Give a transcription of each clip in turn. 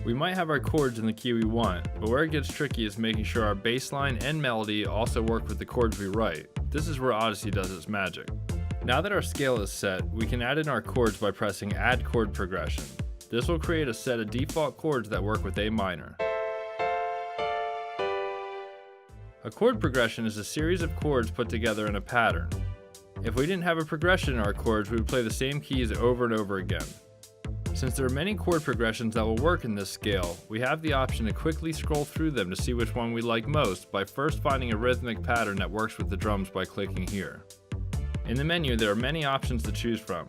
We might have our chords in the key we want, but where it gets tricky is making sure our bass line and melody also work with the chords we write. This is where Odesi does its magic. Now that our scale is set, we can add in our chords by pressing Add Chord Progression. This will create a set of default chords that work with A minor. A chord progression is a series of chords put together in a pattern. If we didn't have a progression in our chords, we would play the same keys over and over again. Since there are many chord progressions that will work in this scale, we have the option to quickly scroll through them to see which one we like most by first finding a rhythmic pattern that works with the drums by clicking here. In the menu, there are many options to choose from.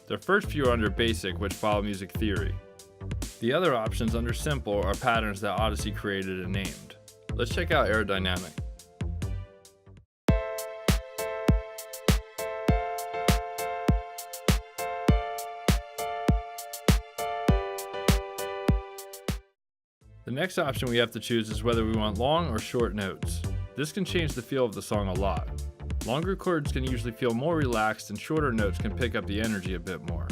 The first few are under Basic, which follow music theory. The other options under Simple are patterns that Odesi created and named. Let's check out Aerodynamic. The next option we have to choose is whether we want long or short notes. This can change the feel of the song a lot. Longer chords can usually feel more relaxed and shorter notes can pick up the energy a bit more.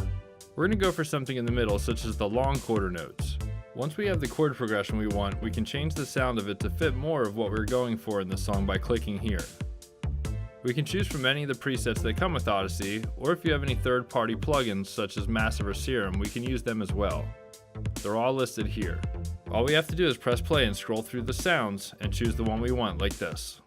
We're going to go for something in the middle, such as the long quarter notes. Once we have the chord progression we want, we can change the sound of it to fit more of what we're going for in the song by clicking here. We can choose from any of the presets that come with Odesi, or if you have any third-party plugins such as Massive or Serum, we can use them as well. They're all listed here. All we have to do is press play and scroll through the sounds and choose the one we want, like this.